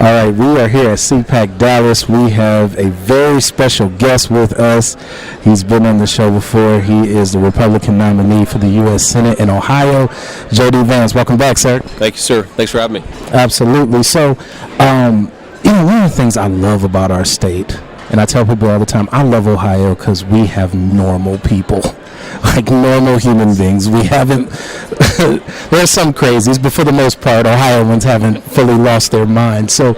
All right, we are here at CPAC Dallas. We have a very special guest with us. He's been on the show before. He is the Republican nominee for the U.S. Senate in Ohio, J.D. Vance. Welcome back, sir. Thank you, sir. Thanks for having me. Absolutely. So, one of the things I love about our state, and I tell people all the time, I love Ohio because we have normal people. Like normal human beings. We haven't, there's some crazies, but for the most part, Ohioans haven't fully lost their mind. So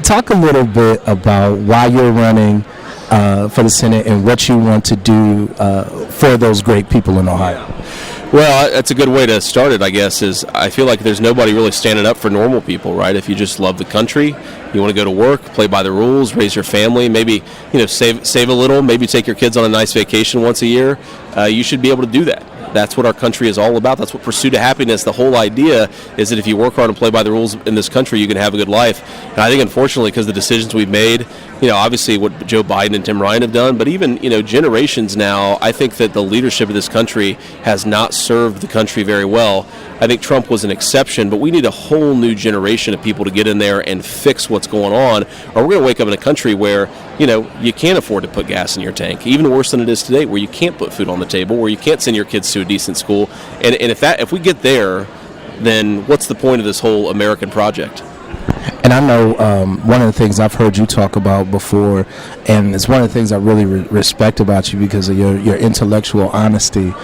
talk a little bit about why you're running for the Senate and what you want to do for those great people in Ohio. Well, that's a good way to start it, I guess, is I feel like there's nobody really standing up for normal people, right? If you just love the country, you want to go to work, play by the rules, raise your family, maybe, save a little, maybe take your kids on a nice vacation once a year, you should be able to do that. That's what our country is all about. That's what pursuit of happiness. The whole idea is that if you work hard and play by the rules in this country, you can have a good life. And I think, unfortunately, because the decisions we've made, obviously what Joe Biden and Tim Ryan have done, but even, generations now, I think that the leadership of this country has not served the country very well. I think Trump was an exception, but we need a whole new generation of people to get in there and fix what's going on, or we're going to wake up in a country where, you can't afford to put gas in your tank, even worse than it is today, where you can't put food on the table, where you can't send your kids to a decent school. And if we get there, then what's the point of this whole American project? And I know one of the things I've heard you talk about before, and it's one of the things I really respect about you because of your intellectual honesty,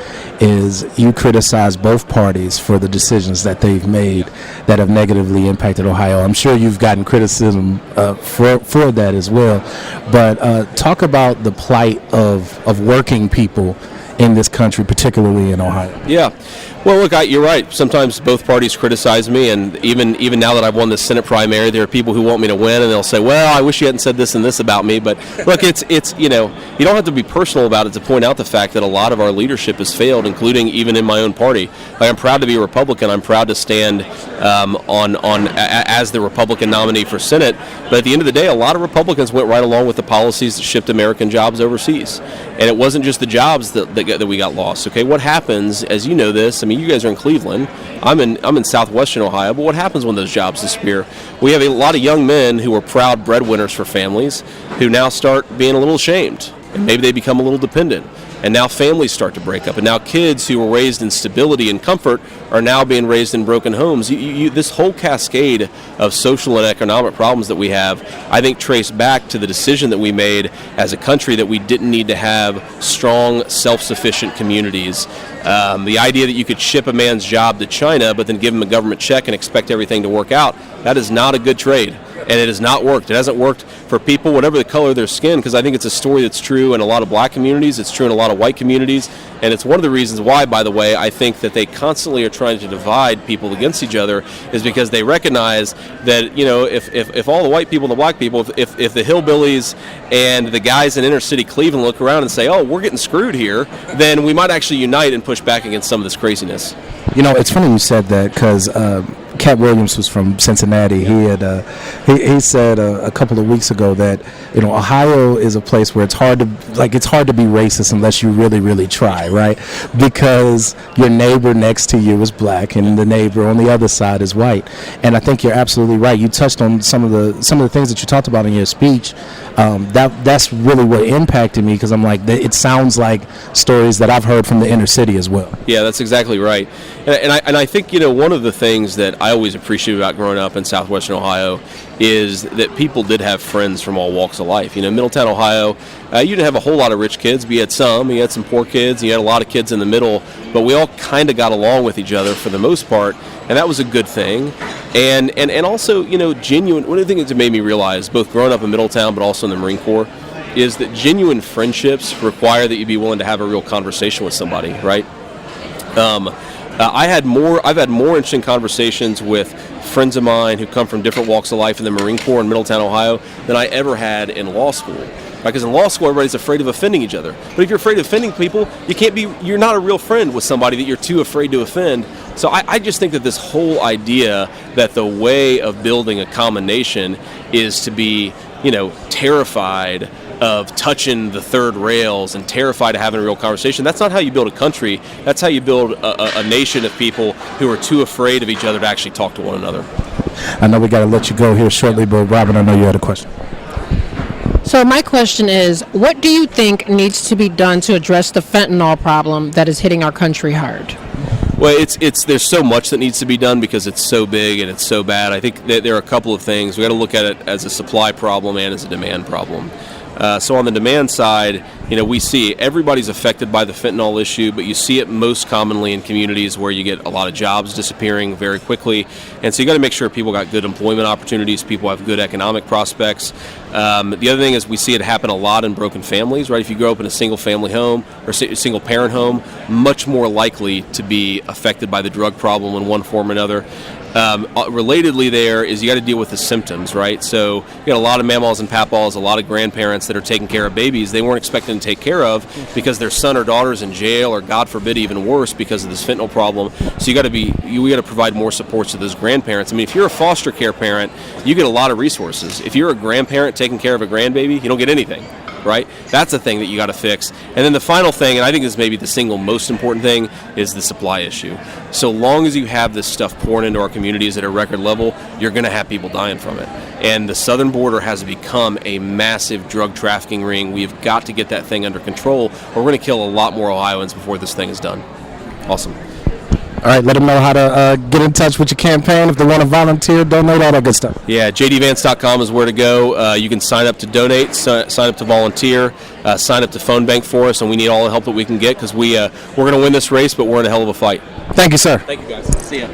is you criticize both parties for the decisions that they've made that have negatively impacted Ohio. I'm sure you've gotten criticism for that as well. But talk about the plight of working people in this country, particularly in Ohio. Yeah. Well, look, you're right. Sometimes both parties criticize me, and even now that I've won the Senate primary, there are people who want me to win, and they'll say, "Well, I wish you hadn't said this and this about me." But look, it's you don't have to be personal about it to point out the fact that a lot of our leadership has failed, including even in my own party. Like, I'm proud to be a Republican. I'm proud to stand as the Republican nominee for Senate. But at the end of the day, a lot of Republicans went right along with the policies that shipped American jobs overseas, and it wasn't just the jobs that we got lost. Okay, what happens, as you know this? I mean, you guys are in Cleveland. I'm in southwestern Ohio. But what happens when those jobs disappear? We have a lot of young men who are proud breadwinners for families who now start being a little ashamed, and maybe they become a little dependent. And now families start to break up. And now kids who were raised in stability and comfort are now being raised in broken homes. This whole cascade of social and economic problems that we have, I think, trace back to the decision that we made as a country that we didn't need to have strong, self-sufficient communities. The idea that you could ship a man's job to China but then give him a government check and expect everything to work out, that is not a good trade. And it has not worked. It hasn't worked for people, whatever the color of their skin, because I think it's a story that's true in a lot of black communities. It's true in a lot of white communities. And it's one of the reasons why, by the way, I think that they constantly are trying to divide people against each other, is because they recognize that, if all the white people and the black people, if the hillbillies and the guys in inner city Cleveland look around and say, oh, we're getting screwed here, then we might actually unite and push back against some of this craziness. It's funny you said that because Cat Williams was from Cincinnati. Yeah. He said a couple of weeks ago that Ohio is a place where it's hard to be racist unless you really, really try, right? Because your neighbor next to you is black and the neighbor on the other side is white. And I think you're absolutely right. You touched on some of the things that you talked about in your speech. That's really what impacted me, because I'm like, it sounds like stories that I've heard from the inner city as well. Yeah, that's exactly right. And I think one of the things that I always appreciate about growing up in southwestern Ohio is that people did have friends from all walks of life. Middletown, Ohio, you didn't have a whole lot of rich kids, but you had some poor kids, and you had a lot of kids in the middle, but we all kind of got along with each other for the most part, and that was a good thing. And also, genuine, one of the things that made me realize, both growing up in Middletown but also in the Marine Corps, is that genuine friendships require that you be willing to have a real conversation with somebody, right? I've had more interesting conversations with friends of mine who come from different walks of life in the Marine Corps in Middletown, Ohio, than I ever had in law school. Because in law school, everybody's afraid of offending each other. But if you're afraid of offending people, you're not a real friend with somebody that you're too afraid to offend. So I just think that this whole idea that the way of building a common nation is to be, terrified of touching the third rails and terrified of having a real conversation. That's not how you build a country. That's how you build a nation of people who are too afraid of each other to actually talk to one another. I know we got to let you go here shortly, but Robin, I know you had a question. So my question is, what do you think needs to be done to address the fentanyl problem that is hitting our country hard? Well, there's so much that needs to be done because it's so big and it's so bad. I think that there are a couple of things. We got to look at it as a supply problem and as a demand problem. So on the demand side, we see everybody's affected by the fentanyl issue, but you see it most commonly in communities where you get a lot of jobs disappearing very quickly. And so you got to make sure people got good employment opportunities, people have good economic prospects. The other thing is we see it happen a lot in broken families, right? If you grow up in a single family home or single parent home, much more likely to be affected by the drug problem in one form or another. Relatedly there is you got to deal with the symptoms, right? So you got a lot of mamaws and papaws, a lot of grandparents that are taking care of babies they weren't expecting to take care of because their son or daughter's in jail, or God forbid even worse because of this fentanyl problem. So we got to provide more supports to those grandparents. I mean, if you're a foster care parent, you get a lot of resources. If you're a grandparent taking care of a grandbaby, you don't get anything. Right? That's a thing that you got to fix. And then the final thing, and I think this may be the single most important thing, is the supply issue. So long as you have this stuff pouring into our communities at a record level, you're going to have people dying from it. And the southern border has become a massive drug trafficking ring. We've got to get that thing under control, or we're going to kill a lot more Ohioans before this thing is done. Awesome. All right, let them know how to get in touch with your campaign if they want to volunteer, donate, all that good stuff. Yeah, jdvance.com is where to go. You can sign up to donate, sign up to volunteer, sign up to phone bank for us, and we need all the help that we can get because we're going to win this race, but we're in a hell of a fight. Thank you, sir. Thank you, guys. See ya.